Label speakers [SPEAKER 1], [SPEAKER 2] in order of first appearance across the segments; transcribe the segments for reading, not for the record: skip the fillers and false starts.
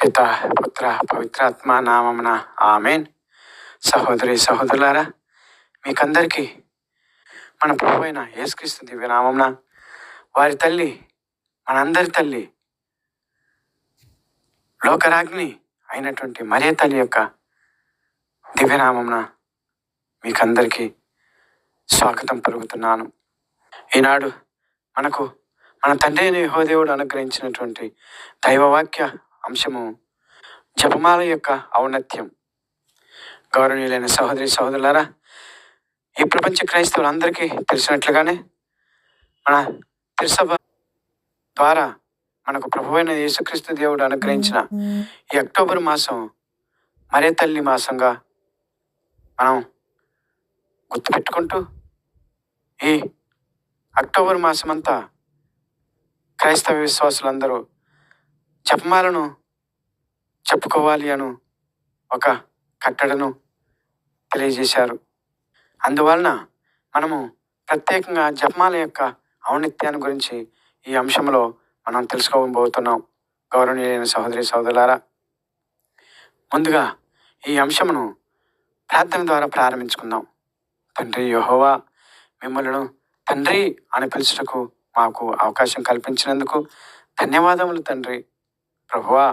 [SPEAKER 1] పిత పుత్ర పవిత్రాత్మ నామమున ఆమెన్. సహోదరి సహోదరులారా, మీకందరికీ మన ప్రభు అయిన యేసుక్రీస్తు దివ్యనామమున, వారి తల్లి, మనందరి తల్లి, లోకరాజ్ఞి అయినటువంటి మరియ తల్లి యొక్క దివ్యనామమున మీకందరికీ స్వాగతం పలుకుతున్నాను. ఈనాడు మనకు మన తండ్రి అయిన యెహోవా దేవుడు అనుగ్రహించినటువంటి దైవవాక్య అంశము జపమాల యొక్క ఔన్నత్యం. గౌరవనీయులైన సహోదరి సహోదరులారా, ఈ ప్రపంచ క్రైస్తవులందరికీ తెలిసినట్లుగానే మన తిరుసభ ద్వారా మనకు ప్రభువైన యేసుక్రీస్తు దేవుడు అనుగ్రహించిన ఈ అక్టోబర్ మాసం మరియ తల్లి మాసంగా మనం గుర్తుపెట్టుకుంటూ ఈ అక్టోబర్ మాసమంతా క్రైస్తవ విశ్వాసులందరూ జపమాలను చెప్పుకోవాలి అను ఒక కట్టడను తెలియజేశారు. అందువలన మనము ప్రత్యేకంగా జపమాల యొక్క ఔన్నత్యాన్ని గురించి ఈ అంశంలో మనం తెలుసుకోబోతున్నాం. గౌరవనీయులైన సహోదరి సహోదరులారా, ముందుగా ఈ అంశమును ప్రార్థన ద్వారా ప్రారంభించుకుందాం. తండ్రి యెహోవా, మిమ్మల్ని తండ్రి అని పిలుచుటకు మాకు అవకాశం కల్పించినందుకు ధన్యవాదములు తండ్రి. ప్రభువా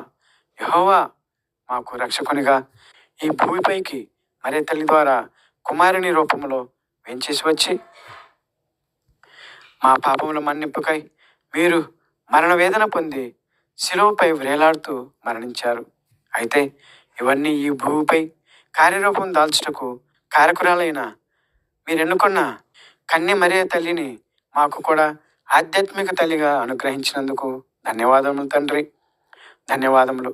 [SPEAKER 1] యెహోవా, మాకు రక్షకునిగా ఈ భూమిపైకి మరియ తల్లి ద్వారా కుమారుని రూపంలో వేంచేసి వచ్చి మా పాపముల మన్నింపుకై మీరు మరణ వేదన పొంది శిలువపై వ్రేలాడుతూ మరణించారు. అయితే ఇవన్నీ ఈ భూమిపై కార్యరూపం దాల్చుటకు కారకురాలైన మీరెన్నుకున్న కన్య మరియ తల్లిని మాకు కూడా ఆధ్యాత్మిక తల్లిగా అనుగ్రహించినందుకు ధన్యవాదములు తండ్రి. ధన్యవాదములు.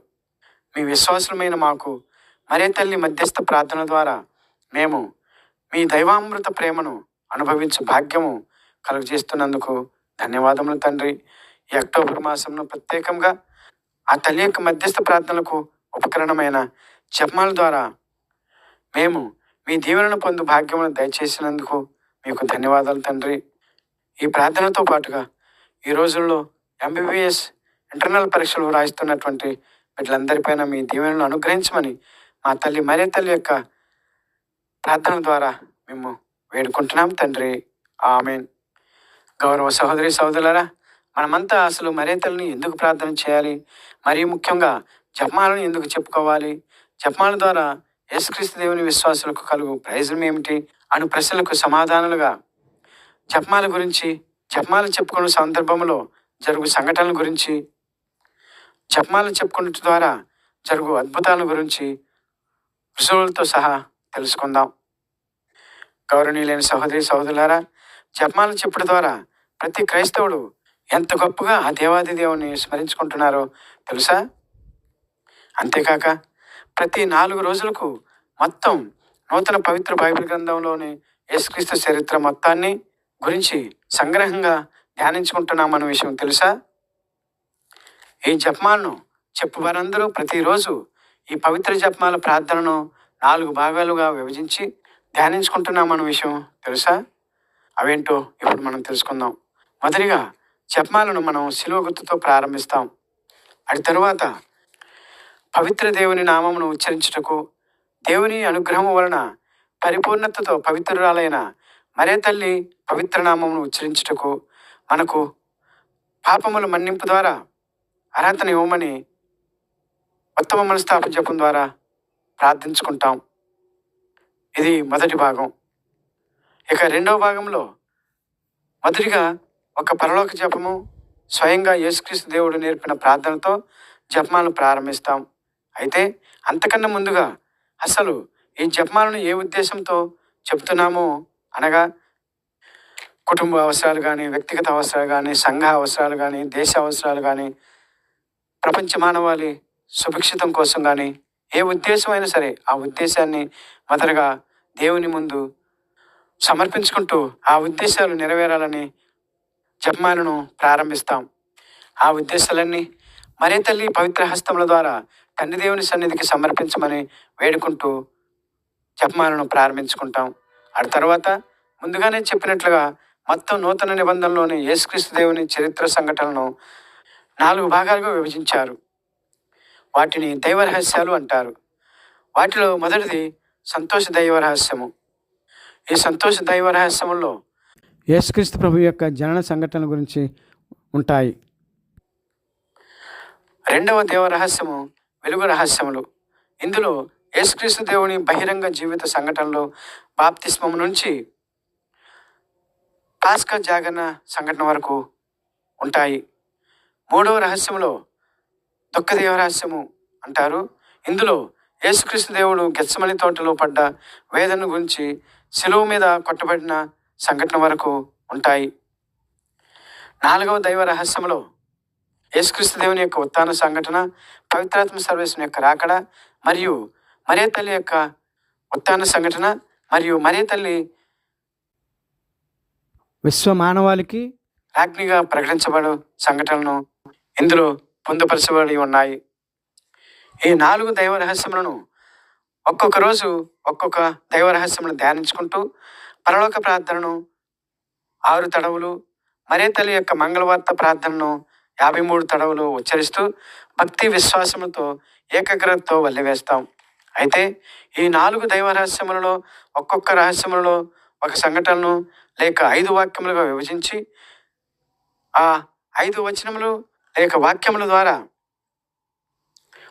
[SPEAKER 1] మీ విశ్వాసులమైన మాకు మరియ తల్లి మధ్యస్థ ప్రార్థన ద్వారా మేము మీ దైవామృత ప్రేమను అనుభవించు భాగ్యము కలుగజేస్తున్నందుకు ధన్యవాదములు తండ్రి. ఈ అక్టోబర్ మాసంలో ప్రత్యేకంగా ఆ తల్లి యొక్క మధ్యస్థ ప్రార్థనలకు ఉపకరణమైన జపమాల ద్వారా మేము మీ దీవెనను పొందు భాగ్యమును దయచేసినందుకు మీకు ధన్యవాదాలు తండ్రి. ఈ ప్రార్థనతో పాటుగా ఈ రోజుల్లో MBBS ఇంటర్నల్ పరీక్షలు రాయిస్తున్నటువంటి వీళ్ళందరిపైన మీ దీవెనను అనుగ్రహించమని మా తల్లి మరియ తల్లి యొక్క ప్రార్థన ద్వారా మేము వేడుకుంటున్నాం తండ్రి. ఆమెన్. గౌరవ సహోదరి సహోదరులారా, మనమంతా అసలు మరియ తల్లిని ఎందుకు ప్రార్థన చేయాలి, మరియు ముఖ్యంగా జపమాలను ఎందుకు చెప్పుకోవాలి, జపమాల ద్వారా యేసుక్రీస్తు దేవుని విశ్వాసులకు కలుగు ప్రయోజనం ఏమిటి అను ప్రశ్నలకు సమాధానాలుగా జపమాల గురించి, జపమాల చెప్పుకునే సందర్భంలో జరుగు సంఘటనల గురించి, జపమాల చెప్పుకున్న ద్వారా జరుగు అద్భుతాల గురించి రుజువులతో సహా తెలుసుకుందాం. గౌరవనీయులైన సహోదరి సహోదరులారా, జపమాల చెప్పుడు ద్వారా ప్రతి క్రైస్తవుడు ఎంత గొప్పగా ఆ దేవాది దేవుని స్మరించుకుంటున్నారో తెలుసా? అంతేకాక ప్రతి 4 రోజులకు మొత్తం నూతన పవిత్ర బైబిల్ గ్రంథంలోని యేసుక్రీస్తు చరిత్ర మొత్తాన్ని గురించి సంగ్రహంగా ధ్యానించుకుంటున్నామన్న విషయం తెలుసా? ఈ జపమాలను చెప్పు వారందరూ ప్రతిరోజు ఈ పవిత్ర జపమాల ప్రార్థనను 4 భాగాలుగా విభజించి ధ్యానించుకుంటున్నామన్న విషయం తెలుసా? అవేంటో ఇప్పుడు మనం తెలుసుకుందాం. మొదటిగా జపమాలను మనం శిలువ గుర్తుతో ప్రారంభిస్తాం. అటు తరువాత పవిత్ర దేవుని నామమును ఉచ్చరించుటకు, దేవుని అనుగ్రహం వలన పరిపూర్ణతతో పవిత్రురాలైన మరియ తల్లి పవిత్ర నామమును ఉచ్చరించుటకు, మనకు పాపముల మన్నింపు ద్వారా అర్హతను ఇవ్వమని ఉత్తమ మనస్తాప జపం ద్వారా ప్రార్థించుకుంటాం. ఇది మొదటి భాగం. ఇక రెండవ భాగంలో మొదటిగా ఒక పరలోక జపము, స్వయంగా యేసుక్రీస్తు దేవుడు నేర్పిన ప్రార్థనతో జపమాలను ప్రారంభిస్తాం. అయితే అంతకన్నా ముందుగా అసలు ఈ జపమాలను ఏ ఉద్దేశంతో చెప్తున్నామో అనగా కుటుంబ అవసరాలు కానీ, వ్యక్తిగత అవసరాలు కానీ, సంఘ అవసరాలు కానీ, దేశ అవసరాలు కానీ, ప్రపంచ మానవాళి సుభిక్షితం కోసం కానీ, ఏ ఉద్దేశం అయినా సరే ఆ ఉద్దేశాన్ని మొదటగా దేవుని ముందు సమర్పించుకుంటూ ఆ ఉద్దేశాలు నెరవేరాలని జపమాలను ప్రారంభిస్తాం. ఆ ఉద్దేశాలన్నీ మరియ తల్లి పవిత్ర హస్తముల ద్వారా తండ్రి దేవుని సన్నిధికి సమర్పించమని వేడుకుంటూ జపమాలను ప్రారంభించుకుంటాం. ఆ తర్వాత ముందుగానే చెప్పినట్లుగా మొత్తం నూతన నిబంధనలోని యేసుక్రీస్తు దేవుని చరిత్ర సంఘటనలను 4 భాగాలుగా విభజించారు. వాటిని దైవ రహస్యాలు అంటారు. వాటిలో మొదటిది సంతోష దైవ రహస్యము. ఈ సంతోష దైవ రహస్యములో యేసుక్రీస్తు ప్రభు యొక్క జనన సంఘటనల గురించి ఉంటాయి. రెండవ దేవ రహస్యము వెలుగు రహస్యములు. ఇందులో యేసుక్రీస్తు దేవుని బహిరంగ జీవిత సంఘటనలు బాప్తిస్మం నుంచి పాస్కా జాగరణ సంఘటన వరకు ఉంటాయి. మూడవ రహస్యములో దుఃఖదేవ రహస్యము అంటారు. ఇందులో యేసుక్రీస్తు దేవుడు గెత్సెమని తోటలో పడ్డ వేదన గురించి, శిలువ మీద కొట్టబడిన సంఘటన వరకు ఉంటాయి. నాలుగవ దైవ రహస్యంలో యేసుక్రీస్తు దేవుని యొక్క ఉత్థాన సంఘటన, పవిత్రాత్మ సర్వేశ్వరుని యొక్క రాకడ, మరియు మరియ తల్లి యొక్క ఉత్థాన సంఘటన, మరియు మరియ తల్లి విశ్వ మానవాళికి రాజ్ఞిగా ప్రకటించబడు సంఘటనలను ఇందులో పొందుపరచబడి ఉన్నాయి. ఈ 4 దైవ రహస్యములను ఒక్కొక్క రోజు ఒక్కొక్క దైవ రహస్యములను ధ్యానించుకుంటూ పరలోక ప్రార్థనను 6 తడవులు, మరియ తల్లి యొక్క మంగళవార్త ప్రార్థనను 53 తడవులు ఉచ్చరిస్తూ భక్తి విశ్వాసములతో ఏకాగ్రతతో వల్లివేస్తాం. అయితే ఈ 4 దైవ రహస్యములలో ఒక్కొక్క రహస్యములలో ఒక సంఘటనను లేక 5 వాక్యములుగా విభజించి ఆ 5 వచనములు లేక వాక్యముల ద్వారా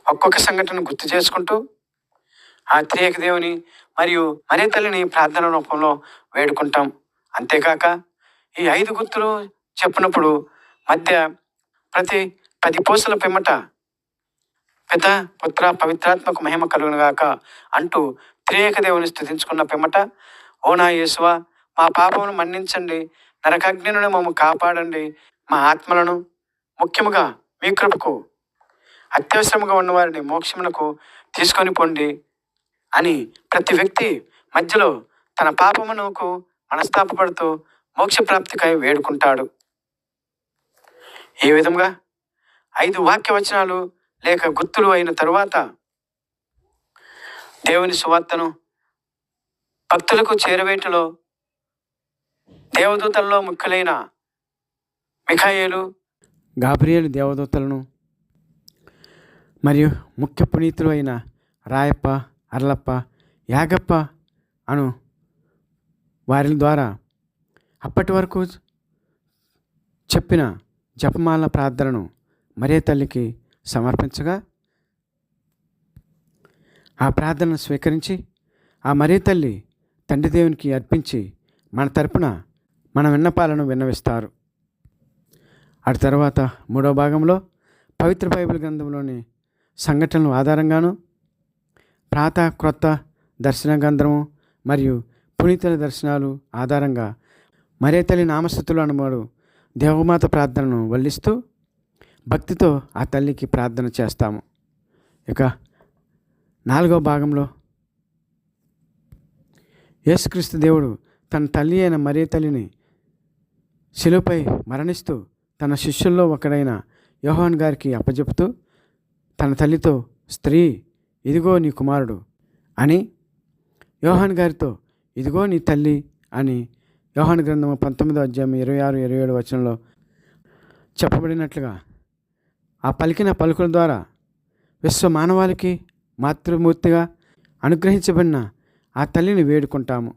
[SPEAKER 1] ఒక్కొక్క సంఘటనను గుర్తు చేసుకుంటూ ఆ త్రియేక దేవుని మరియు మరియ తల్లిని ప్రార్థన రూపంలో వేడుకుంటాం. అంతేకాక ఈ 5 గుర్తులు చెప్పినప్పుడు మధ్య ప్రతి 10 పూసల పిమ్మట పిత పుత్ర పవిత్రాత్మకు మహిమ కలుగునుగాక అంటూ త్రియేక దేవుని స్తుతించుకున్న పిమ్మట, ఓ నా యేసువా, మా పాపమును మన్నించండి, నరకాగ్ని నుండి మమ్మల్ని కాపాడండి, మా ఆత్మలను ముఖ్యముగా మీ కృపకు అత్యవసరంగా ఉన్నవారిని మోక్షమునకు తీసుకొని పొండి అని ప్రతి వ్యక్తి మధ్యలో తన పాపమునకు మనస్తాపపడుతూ మోక్ష ప్రాప్తికై వేడుకుంటాడు. ఈ విధంగా 5 వాక్య వచనాలు లేక గుర్తులు అయిన తరువాత దేవుని సువార్తను భక్తులకు చేరవేటలో దేవదూతల్లో ముఖ్యులైన మిఖాయేలు, గాబ్రియేలు దేవదూతలను మరియు ముఖ్య పునీతులు అయిన రాయప్ప, అర్లప్ప, యాగప్ప అను వారి ద్వారా అప్పటి వరకు చెప్పిన జపమాల ప్రార్థనను మరియ తల్లికి సమర్పించగా, ఆ ప్రార్థనను స్వీకరించి ఆ మరియ తల్లి తండ్రి దేవునికి అర్పించి మన తరపున మన విన్నపాలను విన్నవిస్తారు. ఆ తర్వాత 3వ భాగంలో పవిత్ర బైబిల్ గ్రంథంలోని సంఘటనలు ఆధారంగాను ప్రాత క్రొత్త దర్శన గ్రంథము మరియు పునీతుల దర్శనాలు ఆధారంగా మరియ తల్లి నామస్తుతులు అనబడు దేవమాత ప్రార్థనను వల్లిస్తూ భక్తితో ఆ తల్లికి ప్రార్థన చేస్తాము. ఇక 4వ భాగంలో యేసుక్రీస్తు దేవుడు తన తల్లి అయిన మరియ తల్లిని శిలువపై మరణిస్తూ తన శిష్యుల్లో ఒకడైన యోహాన్ గారికి అప్పచెపుతూ తన తల్లితో, స్త్రీ, ఇదిగో నీ కుమారుడు అని, యోహాన్ గారితో ఇదిగో నీ తల్లి అని యోహాను గ్రంథము 19వ అధ్యాయం 26-27 వచనంలో చెప్పబడినట్లుగా ఆ పలికిన పలుకుల ద్వారా విశ్వ మానవాళికి మాతృమూర్తిగా అనుగ్రహించబడిన ఆ తల్లిని వేడుకుంటాము.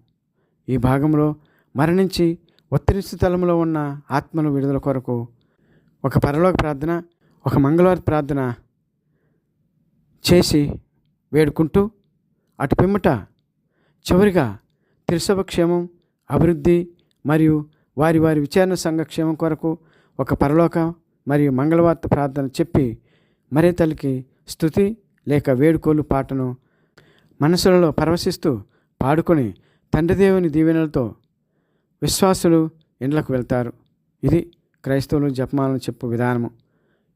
[SPEAKER 1] ఈ భాగంలో మరణించి ఉత్తరీయ స్థలంలో ఉన్న ఆత్మల విడుదల కొరకు ఒక పరలోక ప్రార్థన, ఒక మంగళవార ప్రార్థన చేసి వేడుకుంటూ అటు పిమ్మట చివరిగా తిరుసభ క్షేమం, అభివృద్ధి మరియు వారి వారి విచారణ సంఘ క్షేమం కొరకు ఒక పరలోక మరియు మంగళవార్త ప్రార్థన చెప్పి మరియ తల్లికి స్తుతి లేక వేడుకోలు పాటను మనసులలో పరవశిస్తూ పాడుకొని తండ్రి దేవుని దీవెనలతో విశ్వాసులు ఇండ్లకు వెళ్తారు. ఇది క్రైస్తవులు జపమాలను చెప్పు విధానము.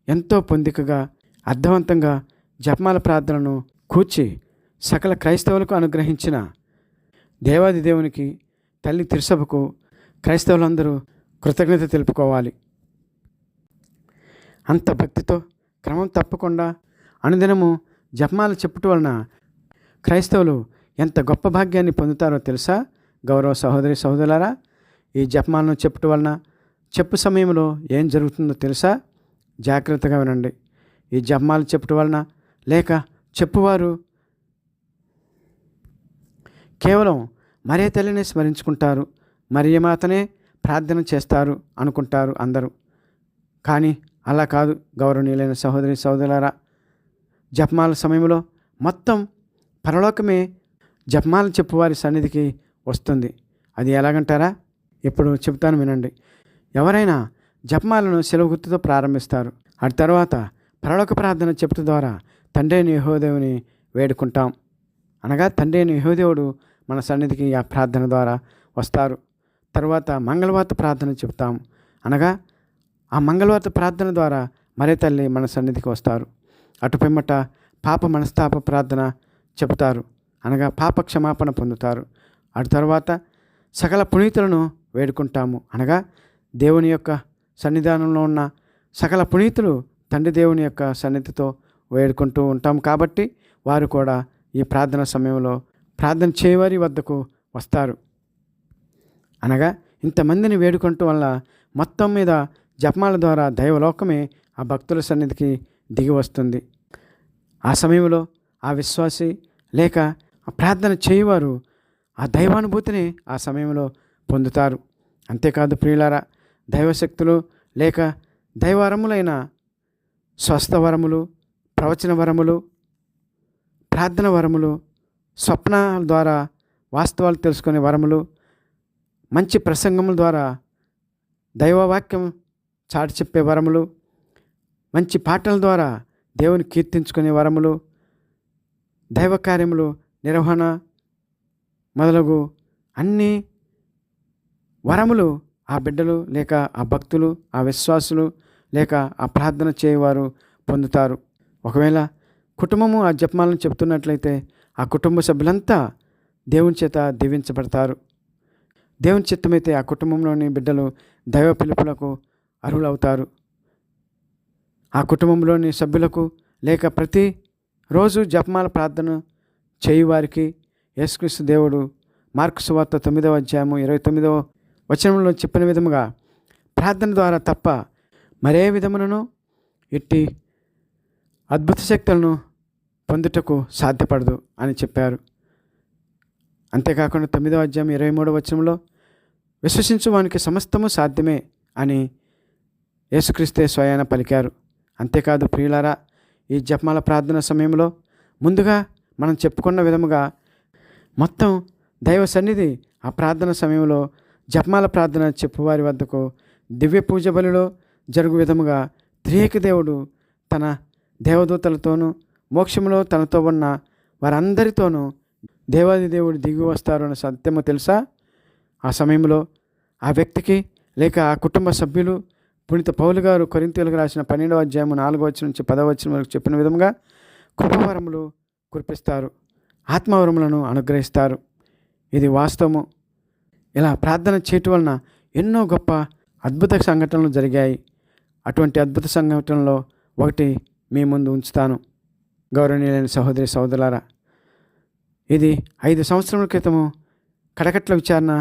[SPEAKER 1] ఎంతో పొందికగా అర్థవంతంగా జపమాల ప్రార్థనను కూర్చి సకల క్రైస్తవులకు అనుగ్రహించిన దేవాది దేవునికి, తల్లి తిరుసభకు క్రైస్తవులందరూ కృతజ్ఞత తెలుపుకోవాలి. అంత భక్తితో క్రమం తప్పకుండా అనుదినము జపమాల చెప్పుట వలన క్రైస్తవులు ఎంత గొప్ప భాగ్యాన్ని పొందుతారో తెలుసా? గౌరవ సహోదరి సహోదరులారా, ఈ జపమాలను చెప్పుట వలన చెప్పు సమయంలో ఏం జరుగుతుందో తెలుసా? జాగ్రత్తగా వినండి. ఈ జపమాలు చెప్పుట వలన లేక చెప్పువారు కేవలం మరియ తల్లిని స్మరించుకుంటారు, మరియ మాతనే ప్రార్థన చేస్తారు అనుకుంటారు అందరూ. కానీ అలా కాదు గౌరవనీయులైన సహోదరి సహోదరులారా. జపమాల సమయంలో మొత్తం పరలోకమే జపమాల చెప్పువారి సన్నిధికి వస్తుంది. అది ఎలాగంటారా? ఇప్పుడు చెప్తాను వినండి. ఎవరైనా జపమాలను సెలవు గుర్తుతో ప్రారంభిస్తారు. ఆ తర్వాత పరలోక ప్రార్థన చెప్పుట ద్వారా తండ్రి అయిన యెహోవాదేవుని వేడుకుంటాం. అనగా తండ్రి అయిన యెహోవాదేవుడు మన సన్నిధికి ఆ ప్రార్థన ద్వారా వస్తారు. తర్వాత మంగళవార్త ప్రార్థన చెప్తాం. అనగా ఆ మంగళవార్త ప్రార్థన ద్వారా మరియ తల్లి మన సన్నిధికి వస్తారు. అటు పిమ్మట పాప మనస్తాప ప్రార్థన చెబుతారు. అనగా పాప క్షమాపణ పొందుతారు. అటు తర్వాత సకల పునీతులను వేడుకుంటాము. అనగా దేవుని యొక్క సన్నిధానంలో ఉన్న సకల పునీతులు తండ్రి దేవుని యొక్క సన్నిధితో వేడుకుంటూ ఉంటాం. కాబట్టి వారు కూడా ఈ ప్రార్థన సమయంలో ప్రార్థన చేయవారి వద్దకు వస్తారు. అనగా ఇంతమందిని వేడుకుంటూ వల్ల మొత్తం మీద జపమాల ద్వారా దైవలోకమే ఆ భక్తుల సన్నిధికి దిగి వస్తుంది. ఆ సమయంలో ఆ విశ్వాసి లేక ఆ ప్రార్థన చేయవారు ఆ దైవానుభూతిని ఆ సమయంలో పొందుతారు. అంతేకాదు ప్రియులారా, దైవశక్తులు లేక దైవవరములైన స్వస్థ వరములు, ప్రవచన వరములు, ప్రార్థన వరములు, స్వప్నాల ద్వారా వాస్తవాలు తెలుసుకునే వరములు, మంచి ప్రసంగముల ద్వారా దైవవాక్యం చాటి చెప్పే వరములు, మంచి పాటల ద్వారా దేవుని కీర్తించుకునే వరములు, దైవ కార్యములు నిర్వహణ మొదలగు అన్ని వరములు ఆ బిడ్డలు లేక ఆ భక్తులు, ఆ విశ్వాసులు లేక ఆ ప్రార్థన చేయవారు పొందుతారు. ఒకవేళ కుటుంబము ఆ జపమాలను చెప్తున్నట్లయితే ఆ కుటుంబ సభ్యులంతా దేవుని చేత దీవించబడతారు. దేవుని చిత్తమైతే ఆ కుటుంబంలోని బిడ్డలు దైవ పిలుపులకు అర్హులవుతారు. ఆ కుటుంబంలోని సభ్యులకు లేక ప్రతి రోజు జపమాల ప్రార్థన చేయువారికి యేసుక్రీస్తు దేవుడు మార్కు సువార్త 9వ అధ్యాయము 29వ వచనంలో చెప్పిన విధముగా ప్రార్థన ద్వారా తప్ప మరే విధమునను ఎట్టి అద్భుత శక్తులను పొందుటకు సాధ్యపడదు అని చెప్పారు. అంతేకాకుండా 9వ అధ్యాయం 23వ వచనంలో విశ్వసించు వానికి సమస్తము సాధ్యమే అని యేసుక్రీస్తే స్వయాన పలికారు. అంతేకాదు ప్రియులారా, ఈ జపమాల ప్రార్థన సమయంలో ముందుగా మనం చెప్పుకున్న విధముగా మొత్తం దైవ సన్నిధి ఆ ప్రార్థన సమయంలో జపమాల ప్రార్థన చెప్పువారి వద్దకు దివ్య పూజ బలిలో జరుగు విధముగా త్రియేక దేవుడు తన దేవదూతలతోనూ మోక్షంలో తనతో ఉన్న వారందరితోనూ దేవాది దేవుడు దిగి వస్తారు అన్న సత్యము తెలుసా? ఆ సమయంలో ఆ వ్యక్తికి లేక ఆ కుటుంబ సభ్యులు పునీత పౌలు గారు కొరింథీయులకు రాసిన 12వ అధ్యాయం 4వ వచనం నుంచి 10వ వచనం వరకు చెప్పిన విధముగా కృపవరములు కురిపిస్తారు, ఆత్మవరములను అనుగ్రహిస్తారు. ఇది వాస్తవము. ఇలా ప్రార్థన చేయటం వలన ఎన్నో గొప్ప అద్భుత సంఘటనలు జరిగాయి. అటువంటి అద్భుత సంఘటనలో ఒకటి మీ ముందు ఉంచుతాను. గౌరవనీయులైన సహోదరి సహోదరులారా, ఇది 5 సంవత్సరముల క్రితము కడకట్ల విచారణ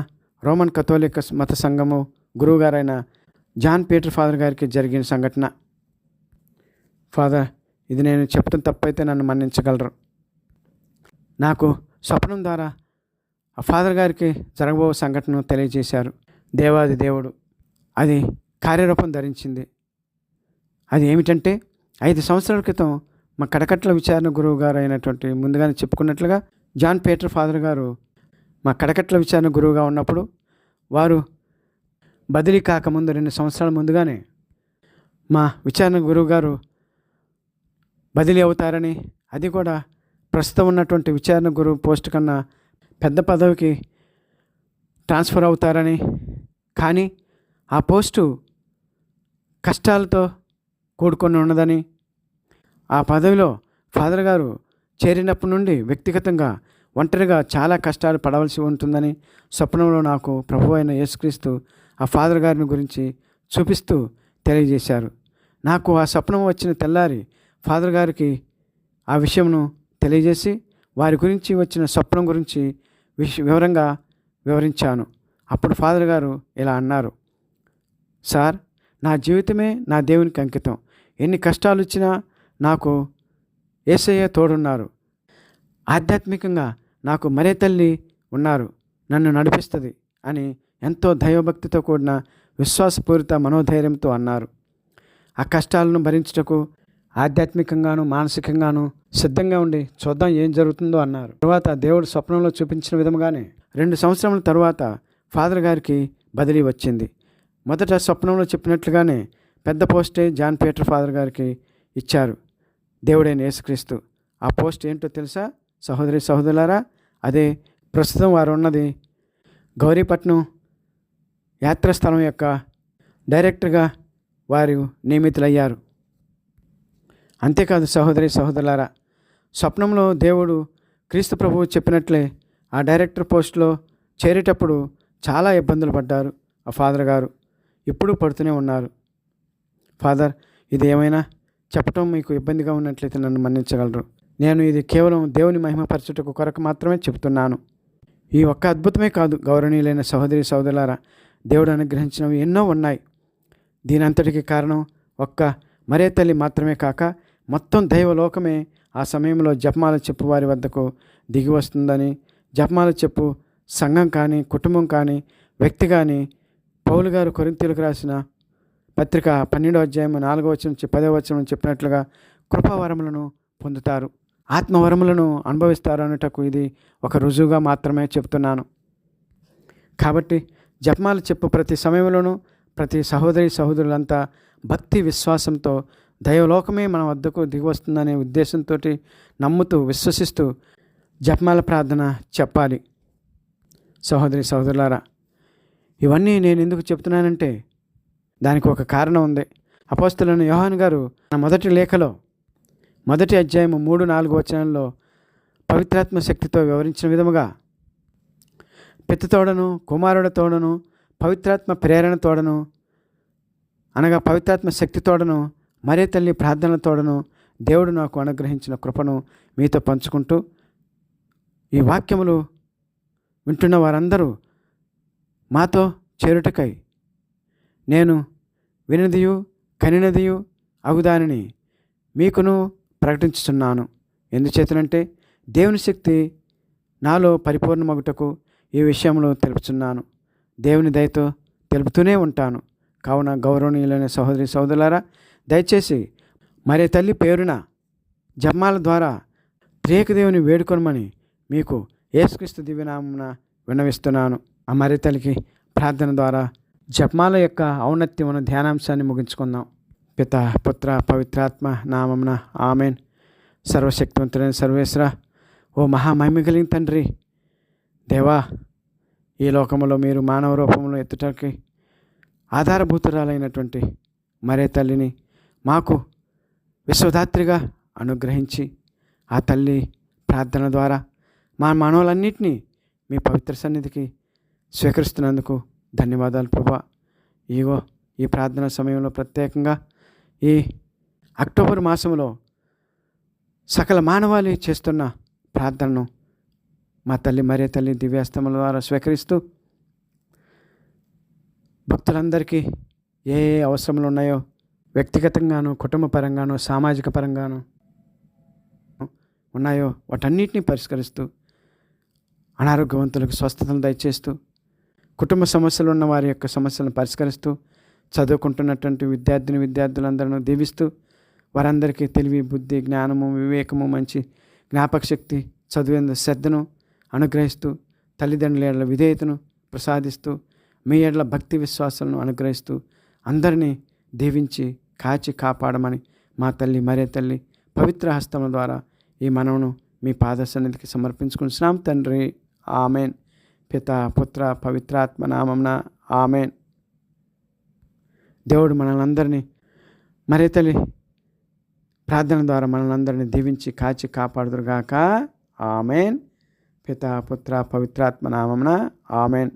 [SPEAKER 1] రోమన్ కథోలిక మత సంఘము గురువుగారైన జాన్ పీటర్ ఫాదర్ గారికి జరిగిన సంఘటన. ఫాదర్, ఇది నేను చెప్పడం తప్పైతే నన్ను మన్నించగలరు. నాకు స్వప్నం ద్వారా ఆ ఫాదర్ గారికి జరగబో సంఘటనను తెలియజేశారు. దేవాది దేవుడు అది కార్యరూపం ధరించింది. అది ఏమిటంటే 5 సంవత్సరాల క్రితం మా కడకట్ల విచారణ గురువు గారు అయినటువంటి ముందుగానే చెప్పుకున్నట్లుగా జాన్ పీటర్ ఫాదర్ గారు మా కడకట్ల విచారణ గురువుగా ఉన్నప్పుడు వారు బదిలీ కాకముందు 2 సంవత్సరాల ముందుగానే మా విచారణ గురువు గారు బదిలీ అవుతారని, అది కూడా ప్రస్తుతం ఉన్నటువంటి విచారణ గురువు పోస్ట్ కన్నా పెద్ద పదవికి ట్రాన్స్ఫర్ అవుతారని, కానీ ఆ పోస్టు కష్టాలతో కూడుకొని ఉన్నదని, ఆ పదవిలో ఫాదర్ గారు చేరినప్పటి నుండి వ్యక్తిగతంగా ఒంటరిగా చాలా కష్టాలు పడవలసి ఉంటుందని స్వప్నంలో నాకు ప్రభువు అయిన యేసుక్రీస్తు ఆ ఫాదర్ గారిని గురించి చూపిస్తూ తెలియజేశారు. నాకు ఆ స్వప్నం వచ్చిన తెల్లారి ఫాదర్ గారికి ఆ విషయంను తెలియజేసి వారి గురించి వచ్చిన స్వప్నం గురించి వివరంగా వివరించాను. అప్పుడు ఫాదర్ గారు ఇలా అన్నారు: సార్, నా జీవితమే నా దేవునికి అంకితం. ఎన్ని కష్టాలు వచ్చినా నాకు యేసయ్య తోడున్నారు. ఆధ్యాత్మికంగా నాకు మరే తల్లి ఉన్నారు, నన్ను నడిపిస్తుంది అని ఎంతో దైవభక్తితో కూడిన విశ్వాసపూరిత మనోధైర్యంతో అన్నారు. ఆ కష్టాలను భరించుటకు ఆధ్యాత్మికంగాను మానసికంగాను సిద్ధంగా ఉండి చూద్దాం ఏం జరుగుతుందో అన్నారు. తర్వాత దేవుడు స్వప్నంలో చూపించిన విధముగానే 2 సంవత్సరముల తరువాత ఫాదర్ గారికి బదిలీ వచ్చింది. మొదట స్వప్నంలో చెప్పినట్లుగానే పెద్ద పోస్టే జాన్ పీటర్ ఫాదర్ గారికి ఇచ్చారు దేవుడైన యేసుక్రీస్తు. ఆ పోస్ట్ ఏంటో తెలుసా సహోదరి సహోదరులారా? అదే ప్రస్తుతం వారు ఉన్నది గౌరీపట్నం యాత్రాస్థలం యొక్క డైరెక్టర్గా వారు నియమితులయ్యారు. అంతేకాదు సహోదరి సహోదరులారా, స్వప్నంలో దేవుడు క్రీస్తు ప్రభువు చెప్పినట్లే ఆ డైరెక్టర్ పోస్టులో చేరేటప్పుడు చాలా ఇబ్బందులు పడ్డారు ఆ ఫాదర్ గారు. ఇప్పుడు పడుతూనే ఉన్నారు. ఫాదర్, ఇది ఏమైనా చెప్పటం మీకు ఇబ్బందిగా ఉన్నట్లయితే నన్ను మన్నించగలరు. నేను ఇది కేవలం దేవుని మహిమపరచుటకు కొరకు మాత్రమే చెబుతున్నాను. ఈ ఒక్క అద్భుతమే కాదు గౌరవనీయులైన సహోదరి సహోదరులారా, దేవుడు అనుగ్రహించినవి ఎన్నో ఉన్నాయి. దీనంతటికి కారణం ఒక్క మరే తల్లి మాత్రమే కాక మొత్తం దైవలోకమే ఆ సమయంలో జపమాల చెప్పు వారి వద్దకు దిగి వస్తుందని, జపమాల చెప్పు సంఘం కానీ కుటుంబం కానీ వ్యక్తి కానీ పౌలు గారు కొరింథీయులకు రాసిన పత్రిక 12వ అధ్యాయం 4వ వచనం నుంచి 10వ వచనం చెప్పినట్లుగా కృపావరములను పొందుతారు, ఆత్మవరములను అనుభవిస్తారు అనుటకు ఇది ఒక రుజువుగా మాత్రమే చెప్తున్నాను. కాబట్టి జపమాల చెప్పు ప్రతి సమయంలోనూ ప్రతి సహోదరి సహోదరులంతా భక్తి విశ్వాసంతో దైవలోకమే మన వద్దకు దిగి వస్తుందనే ఉద్దేశంతో నమ్ముతూ విశ్వసిస్తూ జపమాల ప్రార్థన చెప్పాలి. సహోదరి సహోదరులారా, ఇవన్నీ నేను ఎందుకు చెప్తున్నానంటే దానికి ఒక కారణం ఉంది. అపోస్తలుడైన యోహాను గారు తన మొదటి లేఖలో 1వ అధ్యాయం 3-4 వచనాల్లో పవిత్రాత్మ శక్తితో వివరించిన విధముగా పిత తోడను కుమారుడ తోడను పవిత్రాత్మ ప్రేరణ తోడను అనగా పవిత్రాత్మ శక్తి తోడను మరే తల్లి ప్రార్థన తోడను దేవుడు నాకు అనుగ్రహించిన కృపను మీతో పంచుకుంటూ ఈ వాక్యములు వింటున్న వారందరూ మాతో చేరుటకై నేను వినదియు కనినదియు అగుదానని మీకును ప్రకటించుచున్నాను. ఎందుచేతనంటే దేవుని శక్తి నాలో పరిపూర్ణమగుటకు ఈ విషయంలో తెలుపుచున్నాను. దేవుని దయతో తెలుపుతూనే ఉంటాను. కావున గౌరవనీయులైన సహోదరి సహోదరులారా, దయచేసి మరే తల్లి పేరున జపమాల ద్వారా త్రియేక దేవుని వేడుకొనమని మీకు యేసుక్రీస్తు దివ్యనామమున విన్నవిస్తున్నాను. ఆ మరే తల్లికి ప్రార్థన ద్వారా జపమాల యొక్క ఔన్నత్యమున ధ్యానాంశాన్ని ముగించుకుందాం. పిత పుత్ర పవిత్రాత్మ నామమున ఆమెన్. సర్వశక్తివంతుడైన సర్వేశ్వర, ఓ మహామహిమ కలిగిన తండ్రి, దేవా, ఈ లోకంలో మీరు మానవ రూపంలో ఎత్తుటకి ఆధారభూతురాలైనటువంటి మరే తల్లిని మాకు విశ్వదాత్రిగా అనుగ్రహించి ఆ తల్లి ప్రార్థన ద్వారా మా మనవులన్నింటినీ మీ పవిత్ర సన్నిధికి స్వీకరిస్తున్నందుకు ధన్యవాదాలు ప్రభా. ఇగో ఈ ప్రార్థన సమయంలో ప్రత్యేకంగా ఈ అక్టోబర్ మాసంలో సకల మానవాళి చేస్తున్న ప్రార్థనను మా తల్లి మరే తల్లి దివ్యాస్తముల ద్వారా స్వీకరిస్తూ భక్తులందరికీ ఏ ఏ అవసరములు ఉన్నాయో వ్యక్తిగతంగాను కుటుంబ పరంగాను సామాజిక పరంగాను ఉన్నాయో వాటన్నిటిని పరిష్కరిస్తూ అనారోగ్యవంతులకు స్వస్థతను దయచేస్తూ కుటుంబ సమస్యలు ఉన్న వారి యొక్క సమస్యలను పరిష్కరిస్తూ చదువుకుంటున్నటువంటి విద్యార్థులందరూ దీవిస్తూ వారందరికీ తెలివి బుద్ధి జ్ఞానము వివేకము మంచి జ్ఞాపక శక్తి చదువు శ్రద్ధను అనుగ్రహిస్తూ తల్లిదండ్రుల ఎడల విధేయతను ప్రసాదిస్తూ మీ ఎడల భక్తి విశ్వాసాలను అనుగ్రహిస్తూ అందరినీ దీవించి కాచి కాపాడమని మా తల్లి మరే తల్లి పవిత్ర హస్తముల ద్వారా ఈ మనవును మీ పాద సన్నిధికి సమర్పించుకుంటున్నాం తండ్రి. ఆమెన్. పిత పుత్ర పవిత్రాత్మ నామమున ఆమెన్. దేవుడు మనల్ని మరే తల్లి ప్రార్థన ద్వారా మనల్ని దీవించి కాచి కాపాడుదురుగాక. ఆమెన్. పిత పుత్ర పవిత్రాత్మ నామమున ఆమెన్.